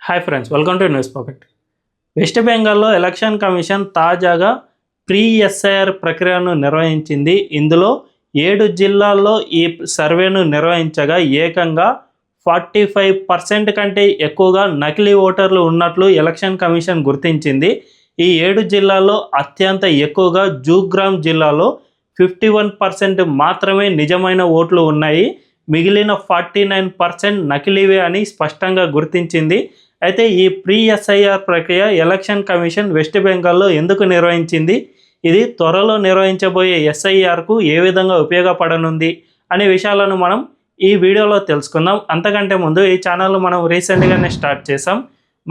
Hi friends, welcome to news pocket. West బెంగాల్లో election commission తాజాగా pre SIR ప్రక్రియను నిర్వహించింది. ఇందులో 7 జిల్లాల్లో ఈ సర్వేను నిర్వహించగా ఏకంగా 45% కంటే ఎక్కువగా నకిలీ ఓటర్లు ఉన్నట్లు ఎలక్షన్ కమిషన్ గుర్తించింది. ఈ 7 జిల్లాల్లో అత్యంత ఎక్కువగా జూగ్రామ్ జిల్లాలో 51% మాత్రమే నిజమైన ఓట్లు ఉన్నాయి. మిగిలిన 49% నకిలీవే అని స్పష్టంగా గుర్తించింది. అయితే ఈ ప్రీ ఎస్ఐఆర్ ప్రక్రియ ఎలక్షన్ కమిషన్ వెస్ట్ బెంగాల్లో ఎందుకు నిర్వహించింది, ఇది త్వరలో నిర్వహించబోయే ఎస్ఐఆర్కు ఏ విధంగా ఉపయోగపడనుంది అనే విషయాలను మనం ఈ వీడియోలో తెలుసుకుందాం. అంతకంటే ముందు ఈ ఛానల్ మనం రీసెంట్గానే స్టార్ట్ చేసాం.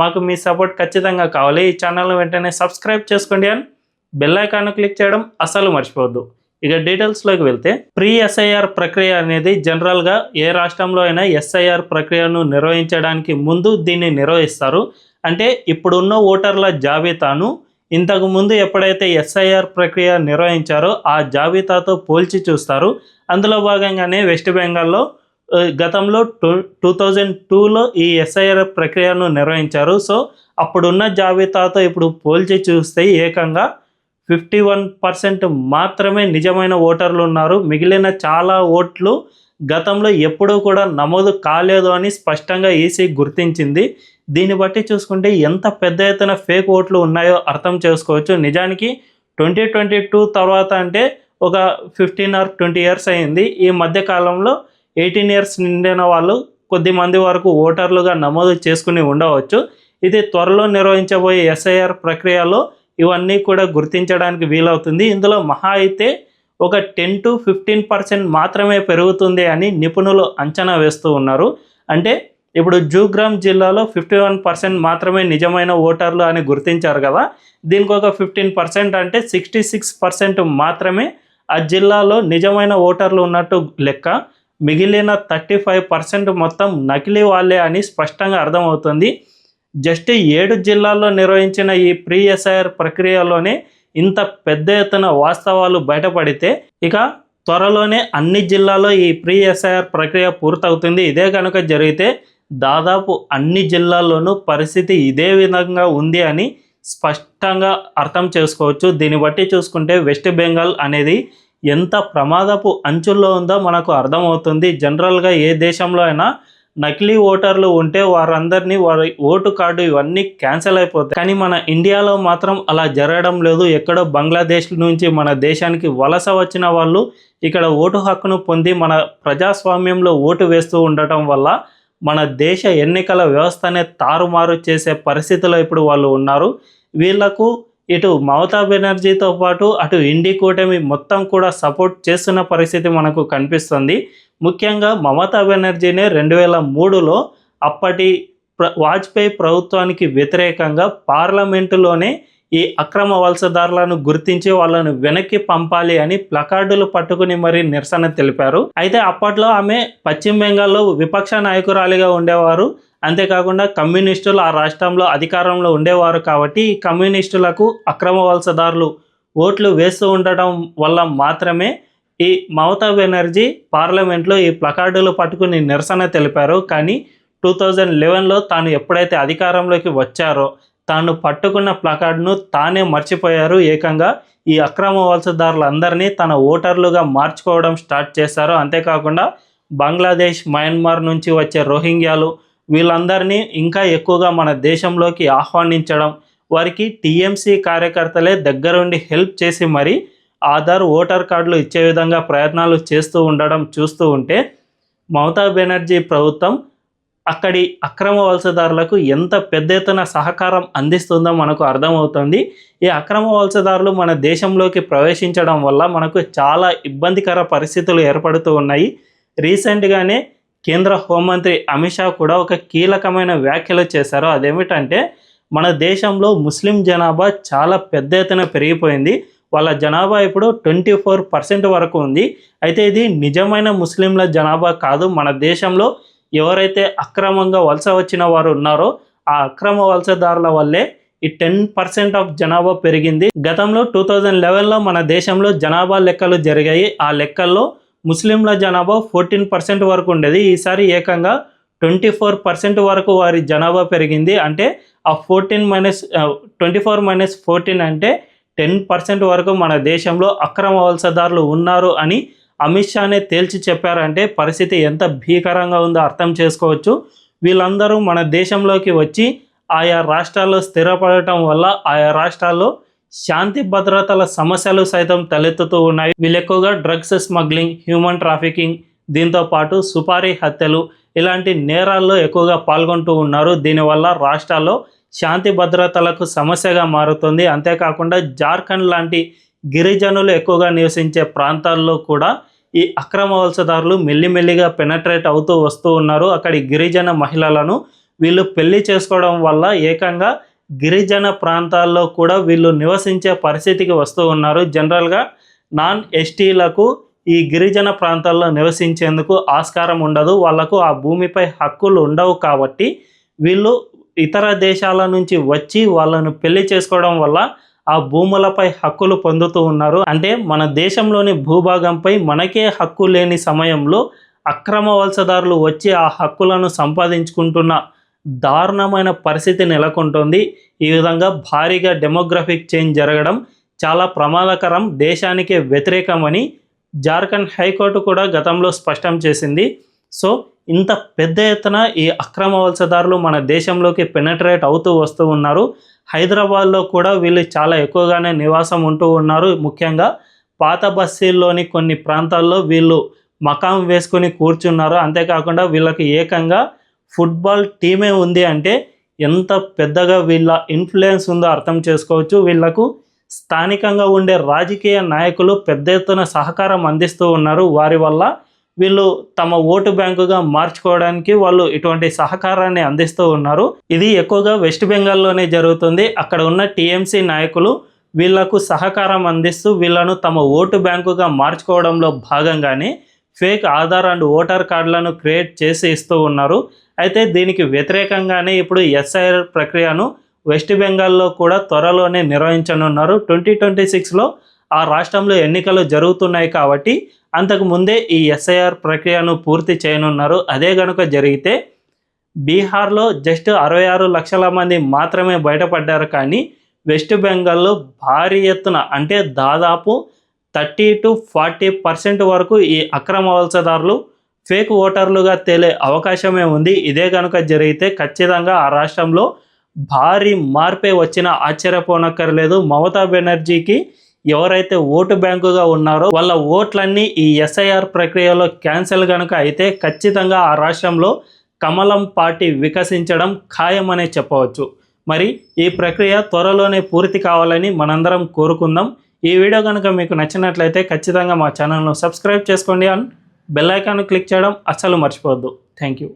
మాకు మీ సపోర్ట్ ఖచ్చితంగా కావాలి. ఈ ఛానల్ వెంటనే సబ్స్క్రైబ్ చేసుకోండి అని బెల్ ఐకాన్ క్లిక్ చేయడం అస్సలు మర్చిపోవద్దు. ఇక డీటెయిల్స్లోకి వెళ్తే, ప్రీ ఎస్ఐఆర్ ప్రక్రియ అనేది జనరల్గా ఏ రాష్ట్రంలో అయినా ఎస్ఐఆర్ ప్రక్రియను నిర్వహించడానికి ముందు దీన్ని నిర్వహిస్తారు. అంటే ఇప్పుడున్న ఓటర్ల జాబితాను ఇంతకు ముందు ఎప్పుడైతే ఎస్ఐఆర్ ప్రక్రియ నిర్వహించారో ఆ జాబితాతో పోల్చి చూస్తారు. అందులో భాగంగానే వెస్ట్ బెంగాల్లో గతంలో 2002లో ఈ ఎస్ఐఆర్ ప్రక్రియను నిర్వహించారు. సో అప్పుడున్న జాబితాతో ఇప్పుడు పోల్చి చూస్తే ఏకంగా 51% మాత్రమే నిజమైన ఓటర్లు ఉన్నారు. మిగిలిన చాలా ఓట్లు గతంలో ఎప్పుడూ కూడా నమోదు కాలేదు అని స్పష్టంగా ఈసీ గుర్తించింది. దీన్ని బట్టి చూసుకుంటే ఎంత పెద్ద ఎత్తున ఫేక్ ఓట్లు ఉన్నాయో అర్థం చేసుకోవచ్చు. నిజానికి 2022 తర్వాత అంటే ఒక 15 or 20 ఇయర్స్ అయింది. ఈ మధ్యకాలంలో 18 ఇయర్స్ నిండిన వాళ్ళు కొద్దిమంది వరకు ఓటర్లుగా నమోదు చేసుకుని ఉండవచ్చు. ఇది త్వరలో నిర్వహించబోయే ఎస్ఐఆర్ ప్రక్రియలో ఇవన్నీ కూడా గుర్తించడానికి వీలవుతుంది. ఇందులో మహా అయితే ఒక 10 to 15% మాత్రమే పెరుగుతుంది అని నిపుణులు అంచనా వేస్తూ ఉన్నారు. అంటే ఇప్పుడు జూగ్రామ్ జిల్లాలో 51% మాత్రమే నిజమైన ఓటర్లు అని గుర్తించారు కదా, దీనికి ఒక 15% అంటే 66% మాత్రమే ఆ జిల్లాలో నిజమైన ఓటర్లు ఉన్నట్టు లెక్క. మిగిలిన 35% మొత్తం నకిలీ వాళ్ళే అని స్పష్టంగా అర్థమవుతుంది. జస్ట్ 7 జిల్లాల్లో నిర్వహించిన ఈ ప్రీ ఎస్ఐఆర్ ప్రక్రియలోనే ఇంత పెద్ద ఎత్తున వాస్తవాలు బయటపడితే ఇక త్వరలోనే అన్ని జిల్లాల్లో ఈ ప్రీ ఎస్ఐఆర్ ప్రక్రియ పూర్తవుతుంది. ఇదే కనుక జరిగితే దాదాపు అన్ని జిల్లాల్లోనూ పరిస్థితి ఇదే విధంగా ఉంది అని స్పష్టంగా అర్థం చేసుకోవచ్చు. దీన్ని బట్టి చూసుకుంటే వెస్ట్ బెంగాల్ అనేది ఎంత ప్రమాదపు అంచుల్లో ఉందో మనకు అర్థమవుతుంది. జనరల్గా ఏ దేశంలో అయినా నకిలీ ఓటర్లు ఉంటే వారందరినీ వారి ఓటు కార్డు ఇవన్నీ క్యాన్సిల్ అయిపోతాయి. కానీ మన ఇండియాలో మాత్రం అలా జరగడం లేదు. ఎక్కడో బంగ్లాదేశ్ నుంచి మన దేశానికి వలస వచ్చిన వాళ్ళు ఇక్కడ ఓటు హక్కును పొంది మన ప్రజాస్వామ్యంలో ఓటు వేస్తూ ఉండటం వల్ల మన దేశ ఎన్నికల వ్యవస్థనే తారుమారు చేసే పరిస్థితిలో ఇప్పుడు వాళ్ళు ఉన్నారు. వీళ్లకు ఇటు మమతా బెనర్జీతో పాటు అటు ఇండి కూటమి మొత్తం కూడా సపోర్ట్ చేస్తున్న పరిస్థితి మనకు కనిపిస్తుంది. ముఖ్యంగా మమతా బెనర్జీనే 2003లో అప్పటి వాజ్పేయి ప్రభుత్వానికి వ్యతిరేకంగా పార్లమెంటులోనే ఈ అక్రమ వలసదారులను గుర్తించి వాళ్ళను వెనక్కి పంపాలి అని ప్లకార్డులు పట్టుకుని మరీ నిరసన తెలిపారు. అయితే అప్పట్లో ఆమె పశ్చిమ బెంగాల్లో విపక్ష నాయకురాలిగా ఉండేవారు. అంతేకాకుండా కమ్యూనిస్టులు ఆ రాష్ట్రంలో అధికారంలో ఉండేవారు. కాబట్టి ఈ కమ్యూనిస్టులకు అక్రమ వలసదారులు ఓట్లు వేస్తూ ఉండటం వల్ల మాత్రమే ఈ మమతా బెనర్జీ పార్లమెంట్లో ఈ ప్లకార్డులు పట్టుకుని నిరసన తెలిపారు. కానీ 2011లో తాను ఎప్పుడైతే అధికారంలోకి వచ్చారో తాను పట్టుకున్న ప్లకార్డును తానే మర్చిపోయారు. ఏకంగా ఈ అక్రమ వలసదారులందరినీ తన ఓటర్లుగా మార్చుకోవడం స్టార్ట్ చేశారు. అంతేకాకుండా బంగ్లాదేశ్, మయన్మార్ నుంచి వచ్చే రోహింగ్యాలు వీళ్ళందరినీ ఇంకా ఎక్కువగా మన దేశంలోకి ఆహ్వానించడం, వారికి టీఎంసీ కార్యకర్తలే దగ్గరుండి హెల్ప్ చేసి మరి ఆధార్ ఓటర్ కార్డులు ఇచ్చే విధంగా ప్రయత్నాలు చేస్తూ ఉండడం చూస్తూ ఉంటే మమతా బెనర్జీ ప్రభుత్వం అక్కడి అక్రమ వలసదారులకు ఎంత పెద్ద ఎత్తున సహకారం అందిస్తుందో మనకు అర్థమవుతుంది. ఈ అక్రమ వలసదారులు మన దేశంలోకి ప్రవేశించడం వల్ల మనకు చాలా ఇబ్బందికర పరిస్థితులు ఏర్పడుతూ ఉన్నాయి. రీసెంట్గానే కేంద్ర హోంమంత్రి అమిత్ షా కూడా ఒక కీలకమైన వ్యాఖ్యలు చేశారు. అదేమిటంటే మన దేశంలో ముస్లిం జనాభా చాలా పెద్ద ఎత్తున పెరిగిపోయింది. వాళ్ళ జనాభా ఇప్పుడు 24% వరకు ఉంది. అయితే ఇది నిజమైన ముస్లింల జనాభా కాదు. మన దేశంలో ఎవరైతే అక్రమంగా వలస వచ్చిన వారు ఉన్నారో ఆ అక్రమ వలసదారుల వల్లే ఈ 10% ఆఫ్ జనాభా పెరిగింది. గతంలో 2011లో మన దేశంలో జనాభా లెక్కలు జరిగాయి. ఆ లెక్కల్లో ముస్లింల జనాభా 14% వరకు ఉండేది. ఈసారి ఏకంగా 24% వరకు వారి జనాభా పెరిగింది. అంటే ఆ 24 - 14 అంటే 10% వరకు మన దేశంలో అక్రమ వలసదారులు ఉన్నారు అని అమిత్ షానే తేల్చి చెప్పారంటే పరిస్థితి ఎంత భీకరంగా ఉందో అర్థం చేసుకోవచ్చు. వీళ్ళందరూ మన దేశంలోకి వచ్చి ఆయా రాష్ట్రాల్లో స్థిరపడటం వల్ల ఆయా రాష్ట్రాల్లో శాంతి భద్రతల సమస్యలు సైతం తలెత్తుతూ ఉన్నాయి. వీళ్ళు ఎక్కువగా డ్రగ్స్ స్మగ్లింగ్, హ్యూమన్ ట్రాఫికింగ్, దీంతో పాటు సుపారీ హత్యలు ఇలాంటి నేరాల్లో ఎక్కువగా పాల్గొంటూ ఉన్నారు. దీనివల్ల రాష్ట్రాల్లో శాంతి భద్రతలకు సమస్యగా మారుతుంది. అంతేకాకుండా జార్ఖండ్ లాంటి గిరిజనులు ఎక్కువగా నివసించే ప్రాంతాల్లో కూడా ఈ అక్రమ వలసదారులు మెల్లిమెల్లిగా పెనట్రేట్ అవుతూ వస్తూ ఉన్నారు. అక్కడి గిరిజన మహిళలను వీళ్ళు పెళ్లి చేసుకోవడం వల్ల ఏకంగా గిరిజన ప్రాంతాల్లో కూడా వీళ్ళు నివసించే పరిస్థితికి వస్తూ ఉన్నారు. జనరల్గా నాన్ ఎస్టీలకు ఈ గిరిజన ప్రాంతాల్లో నివసించేందుకు ఆస్కారం ఉండదు. వాళ్లకు ఆ భూమిపై హక్కులు ఉండవు. కాబట్టి వీళ్ళు ఇతర దేశాల నుంచి వచ్చి వాళ్ళను పెళ్లి చేసుకోవడం వల్ల ఆ భూములపై హక్కులు పొందుతూ ఉన్నారు. అంటే మన దేశంలోని భూభాగంపై మనకే హక్కు లేని సమయంలో అక్రమ వలసదారులు వచ్చి ఆ హక్కులను సంపాదించుకుంటున్న దారుణమైన పరిస్థితి నెలకొంటుంది. ఈ విధంగా భారీగా డెమోగ్రఫిక్ చేంజ్ జరగడం చాలా ప్రమాదకరం, దేశానికే వ్యతిరేకమని జార్ఖండ్ హైకోర్టు కూడా గతంలో స్పష్టం చేసింది. సో ఇంత పెద్ద ఎత్తున ఈ అక్రమ వలసదారులు మన దేశంలోకి పెనట్రేట్ అవుతూ వస్తూ ఉన్నారు. హైదరాబాద్లో కూడా వీళ్ళు చాలా ఎక్కువగానే నివాసం ఉంటూ ఉన్నారు. ముఖ్యంగా పాత బస్తీల్లోని కొన్ని ప్రాంతాల్లో వీళ్ళు మకాం వేసుకొని కూర్చున్నారు. అంతేకాకుండా వీళ్ళకి ఏకంగా ఫుట్బాల్ టీమే ఉంది. అంటే ఎంత పెద్దగా వీళ్ళ ఇన్ఫ్లుయెన్స్ ఉందో అర్థం చేసుకోవచ్చు. వీళ్లకు స్థానికంగా ఉండే రాజకీయ నాయకులు పెద్ద ఎత్తున సహకారం అందిస్తూ ఉన్నారు. వారి వల్ల వీళ్ళు తమ ఓటు బ్యాంకుగా మార్చుకోవడానికి వాళ్ళు ఇటువంటి సహకారాన్ని అందిస్తూ ఉన్నారు. ఇది ఎక్కువగా వెస్ట్ బెంగాల్లోనే జరుగుతుంది. అక్కడ ఉన్న టీఎంసీ నాయకులు వీళ్లకు సహకారం అందిస్తూ వీళ్ళను తమ ఓటు బ్యాంకుగా మార్చుకోవడంలో భాగంగానే ఫేక్ ఆధార్ అండ్ ఓటర్ కార్డులను క్రియేట్ చేసి ఇస్తూ ఉన్నారు. అయితే దీనికి వ్యతిరేకంగానే ఇప్పుడు ఎస్ఐఆర్ ప్రక్రియను వెస్ట్ బెంగాల్లో కూడా త్వరలోనే నిర్వహించనున్నారు. 2026లో ఆ రాష్ట్రంలో ఎన్నికలు జరుగుతున్నాయి కాబట్టి అంతకు ముందే ఈ ఎస్ఐఆర్ ప్రక్రియను పూర్తి చేయనున్నారు. అదే కనుక జరిగితే బీహార్లో జస్ట్ 66 లక్షల మంది మాత్రమే బయటపడ్డారు. కానీ వెస్ట్ బెంగాల్లో భారీ ఎత్తున అంటే దాదాపు 30 to 40% వరకు ఈ అక్రమ వలసదారులు ఫేక్ ఓటర్లుగా తేలే అవకాశమే ఉంది. ఇదే కనుక జరిగితే ఖచ్చితంగా ఆ రాష్ట్రంలో భారీ మార్పే వచ్చినా ఆశ్చర్యపోనక్కర్లేదు. మమతా బెనర్జీకి ఎవరైతే ఓటు బ్యాంకుగా ఉన్నారో వాళ్ళ ఓట్లన్నీ ఈ ఎస్ఐఆర్ ప్రక్రియలో క్యాన్సిల్ కనుక అయితే ఖచ్చితంగా ఆ రాష్ట్రంలో కమలం పార్టీ వికసించడం ఖాయమనే చెప్పవచ్చు. మరి ఈ ప్రక్రియ త్వరలోనే పూర్తి కావాలని మనందరం కోరుకుందాం. ఈ వీడియో కనుక మీకు నచ్చినట్లయితే ఖచ్చితంగా మా ఛానల్ను సబ్స్క్రైబ్ చేసుకోండి అండ్ బెల్ ఐకాన్ క్లిక్ చేయడం అస్సలు మర్చిపోవద్దు. Thank you.